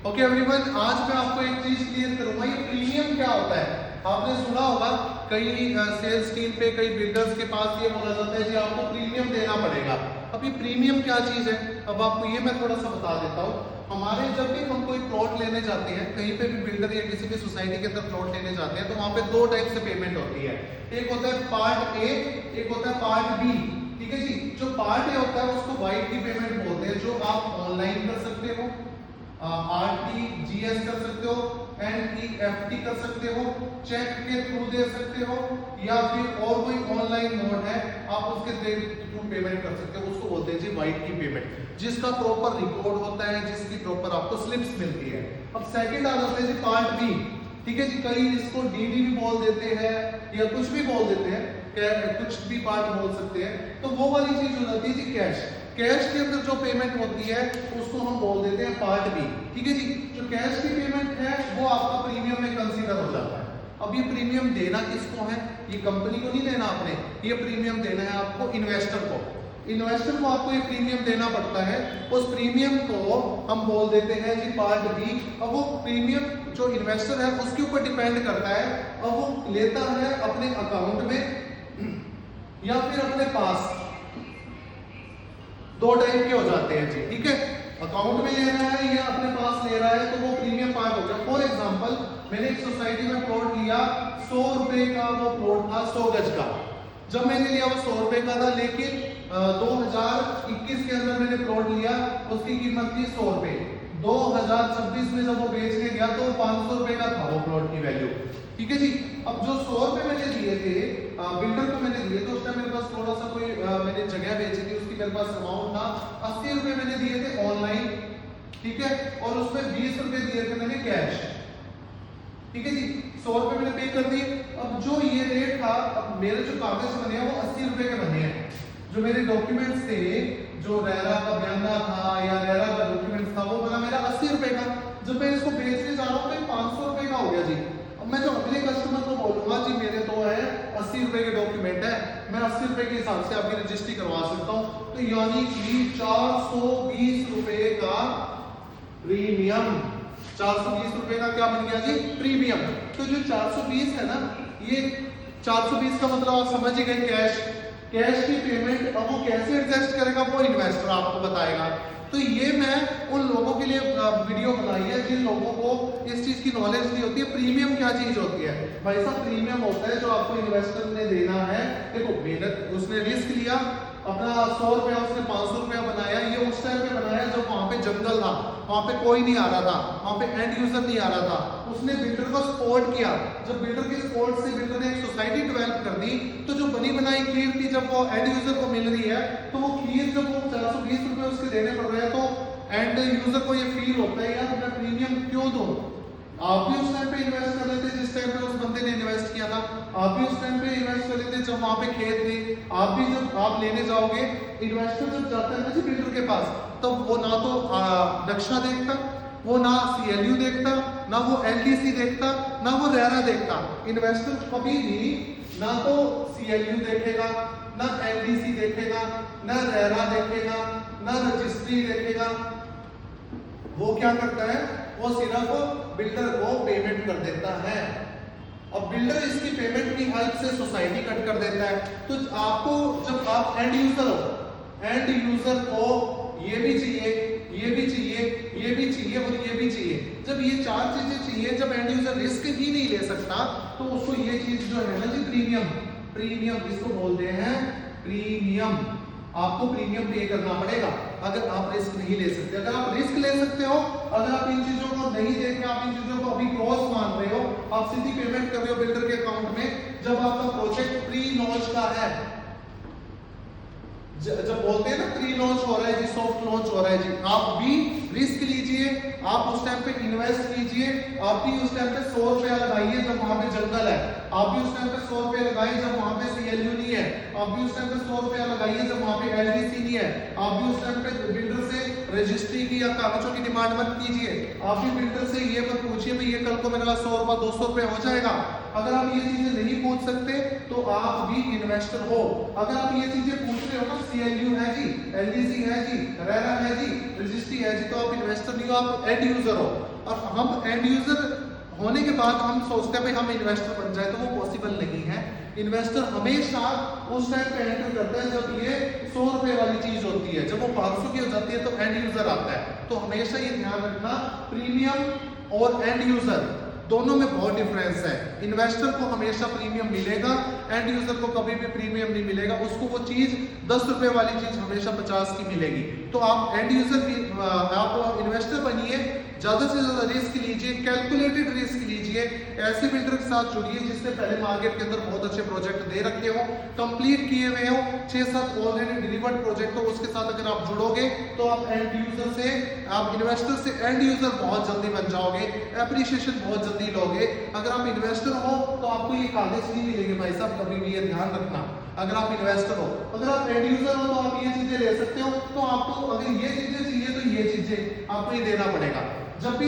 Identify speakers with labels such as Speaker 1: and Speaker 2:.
Speaker 1: Okay everyone, आज मैं आपको एक चीज क्लियर करूंगा, ये प्रीमियम क्या होता है। आपने सुना होगा कई सेल्स टीम पे, कई बिल्डर्स के पास ये बोला जाता है कि आपको प्रीमियम देना पड़ेगा। अब ये प्रीमियम क्या चीज है, अब आपको ये मैं थोड़ा सा बता देता हूँ। हमारे जब भी हम कोई प्लॉट लेने जाते हैं, कहीं पे भी बिल्डर या किसी भी सोसाइटी के अंदर प्लॉट लेने जाते हैं, तो वहां पे दो टाइप से पेमेंट होती है। एक होता है पार्ट ए, एक होता है पार्ट बी। ठीक है जी। जो पार्ट ए होता है उसको वाइट की पेमेंट बोलते हैं, जो आप ऑनलाइन कर सकते हो, RTGS कर सकते हो, NEFT कर सकते हो, चेक के थ्रू दे सकते हो, या फिर और कोई ऑनलाइन मोड है आप उसके थ्रू पेमेंट कर सकते हो। उसको बोलते हैं जी वाइट की पेमेंट, जिसका प्रॉपर रिकॉर्ड होता है, जिसकी प्रॉपर आपको स्लिप्स मिलती है। अब सेकंड आ जाता है जी पार्ट बी। ठीक है जी। कई इसको DD भी बोल देते हैं या कुछ भी बोल देते हैं, कुछ भी पार्ट बोल सकते हैं। तो वो वाली चीज हो जाती है जी कैश। कैश के अंदर जो पेमेंट होती है उसको हम बोल देते हैं पार्ट बी। ठीक है जी। जो कैश की पेमेंट है वो आपका प्रीमियम में कंसीडर हो जाता है। अब ये प्रीमियम देना किसको है, ये कंपनी को नहीं देना आपने, ये प्रीमियम देना है आपको इन्वेस्टर को। इन्वेस्टर को आपको ये प्रीमियम देना पड़ता है। उस प्रीमियम को हम बोल देते हैं जी पार्ट बी। अब वो प्रीमियम जो इन्वेस्टर है उसके ऊपर डिपेंड करता है, अब वो लेता है अपने अकाउंट में या फिर अपने पास। दो टाइप के हो जाते हैं जी। ठीक है। अकाउंट में ले रहा है या अपने पास ले रहा है तो वो प्रीमियम पार्ट हो गया। फॉर एग्जांपल, मैंने एक सोसाइटी में प्लॉट लिया, 100 रुपए का वो प्लॉट था, 100 गज का। जब मैंने लिया वो 100 रुपए का था, लेकिन 2021 के अंदर मैंने प्लॉट लिया, उसकी कीमत थी 100 रुपए। 2026 में जब वो बेचने गया तो 500 रुपए का था वो प्लॉट की वैल्यू। ठीक है जी। अब जो 100 रुपए मैंने दिए थे बिल्डर को मैंने दिए, तो उस टाइम मेरे पास थोड़ा सा कोई मैंने जगह बेची थी, उसकी मेरे पास अमाउंट था 80 रुपए मैंने दिए थे ऑनलाइन। ठीक है। और उसमें 20 रुपए दिए थे मैंने कैश। ठीक है जी। 100 रुपए मैंने पे कर दिए। अब जो ये रेट था, अब मेरे जो कागज बने हैं वो 80 रुपए के बने हैं। जो मेरे डॉक्यूमेंट्स थे, जो रेरा का बयाना था या रेरा का डॉक्यूमेंट्स था, वो बना मेरा 80 रुपए का। जब मैं इसको बेचने जा रहा हूँ तो 500 रुपए का हो गया जी। अब मैं जो अगले कस्टमर को बोलूंगा जी मेरे तो है 80 रुपए के डॉक्यूमेंट है, मैं 80 रुपए के हिसाब से आपकी रजिस्ट्री करवा सकता हूँ, तो यानी कि 420 रुपए का प्रीमियम। 420 रुपए का क्या बन गया जी, प्रीमियम। तो जो 420 है ना, ये 420 का मतलब आप समझ ही गए, कैश। कैश की पेमेंट अब वो कैसे एडजस्ट करेगा वो इन्वेस्टर आपको बताएगा। तो ये मैं उन लोगों के लिए वीडियो बनाई है जिन लोगों को इस चीज की नॉलेज नहीं होती है। प्रीमियम क्या चीज होती है भाई साहब, प्रीमियम होता है जो आपको इन्वेस्टर ने देना है। देखो मेहनत, उसने रिस्क लिया, अपना 100 रुपया उसने 500 रुपया बनाया। ये उस टाइम पे बनाया जब वहां पे जंगल था, वहां पे कोई नहीं आ रहा था, वहां पे एंड यूजर नहीं आ रहा था। उसने बिल्डर को सपोर्ट किया। जब बिल्डर के सपोर्ट से बिल्डर ने एक सोसाइटी डेवलप कर दी, तो जो बनी बनाई खीर थी जब वो एंड यूजर को मिल रही है, तो वो खीर जब वो 420 रुपए उसके देने पड़ रहे हैं, तो एंड यूजर को ये फील होता है यार मैं प्रीमियम क्यों दूं। आप भी उस टाइम पे इन्वेस्ट कर रहे थे जिस टाइम पे उस बंदे ने इन्वेस्ट किया था, आप भी उस टाइम पे इन्वेस्ट कर रहे थे जब वहां पे खेत थे। आप भी जब आप लेने जाओगे, इन्वेस्टर जब जाता है ना जी बिल्डर के पास, तब वो ना तो नक्शा देखता, वो ना CLU देखता, ना वो LDC देखता, ना वो रेरा देखता। इन्वेस्टर कभी भी ना तो CLU देखेगा, ना LDC देखेगा, ना रेरा देखेगा, ना रजिस्ट्री देखेगा। वो क्या करता है, वो सिर्फ बिल्डर को पेमेंट कर देता है। अब बिल्डर इसकी पेमेंट की हेल्प से सोसाइटी कट कर देता है। तो आपको जब आप एंड यूजर हो, एंड यूजर को ये भी चाहिए, ये भी चाहिए, ये भी चाहिए और ये भी चाहिए। जब ये चार चीजें चाहिए, जब एंड यूजर रिस्क ही नहीं ले सकता, तो उसको ये चीज जो है ना जी प्रीमियम, प्रीमियम इसको बोलते हैं प्रीमियम। आपको प्रीमियम पे करना पड़ेगा अगर आप रिस्क नहीं ले सकते। अगर आप रिस्क ले सकते हो, अगर आप इन चीजों को नहीं देख रहे, आप इन चीजों को अभी क्रॉस मान रहे हो, आप सीधी पेमेंट कर रहे हो बिल्डर के अकाउंट में, जब आपका प्रोजेक्ट प्री लॉन्च का है, जब बोलते हैं ना प्री लॉन्च हो रहा है जी, सॉफ्ट लॉन्च हो रहा है जी, आप भी रिस्क लीजिए, आप उस टाइम पे इन्वेस्ट कीजिए। आप भी उस टाइम पे 100 रुपया लगाइए जब वहां पे जंगल है, आप भी उस टाइम पे 100 रुपया लगाइए जब वहां पे CLU नहीं है, आप भी उस टाइम पे 100 रुपया लगाइए जब वहां पे LDC नहीं है, आप भी उस टाइम पे बिल्डर से रजिस्ट्री की या कागजों की डिमांड मत कीजिए। आप भी बिल्डर से ये मत पूछिए भाई ये कल को मेरे पास 100 रुपया 200 रुपया हो जाएगा। अगर आप ये चीजें नहीं पूछ सकते तो आप भी इन्वेस्टर हो। अगर आप ये चीजें पूछ रहे हो ना, CLU है जी, LDC है जी, रेरा है जी, रजिस्ट्री है जी, तो आप इन्वेस्टर नहीं हो, आप एंड यूजर हो। और हम एंड यूजर होने के बाद हम सोचते हैं भाई हम इन्वेस्टर बन जाए, तो वो पॉसिबल नहीं है। इन्वेस्टर हमेशा उस टाइम पे एंटर करता है जब ये 100 रुपए वाली चीज होती है। जब वो 500 की हो जाती है तो एंड यूजर आता है। तो हमेशा ये ध्यान रखना, प्रीमियम और एंड यूजर दोनों में बहुत डिफरेंस है। इन्वेस्टर को हमेशा प्रीमियम मिलेगा, एंड यूजर को कभी भी प्रीमियम नहीं मिलेगा। उसको वो चीज 10 रुपए वाली चीज हमेशा 50 की मिलेगी। तो आप एंड यूजर भी, आप इन्वेस्टर बनिए, ज्यादा से ज्यादा रिस्क लीजिए, कैलकुलेटेड रिस्क लीजिए, ऐसे बिल्डर के साथ जुड़िए जिसने पहले मार्केट के अंदर बहुत अच्छे प्रोजेक्ट दे रखे हो, कंप्लीट किए हुए हो, 6-7 ऑलरेडी डिलीवर्ड प्रोजेक्ट हो। उसके साथ अगर आप जुड़ोगे तो आप एंड यूजर से, आप इन्वेस्टर से एंड यूजर बहुत जल्दी बन जाओगे, एप्रिसिएशन बहुत जल्दी लोगे। अगर आप इन्वेस्टर हो तो आपको ये कागज नहीं मिलेंगे भाई साहब, कभी भी ये ध्यान रखना। अगर आप इन्वेस्टर हो, अगर आप एंड यूजर हो तो आप ये चीजें ले सकते हो। तो आपको अगर ये चीजें चाहिए तो ये चीजें आपको ये देना पड़ेगा। जब भी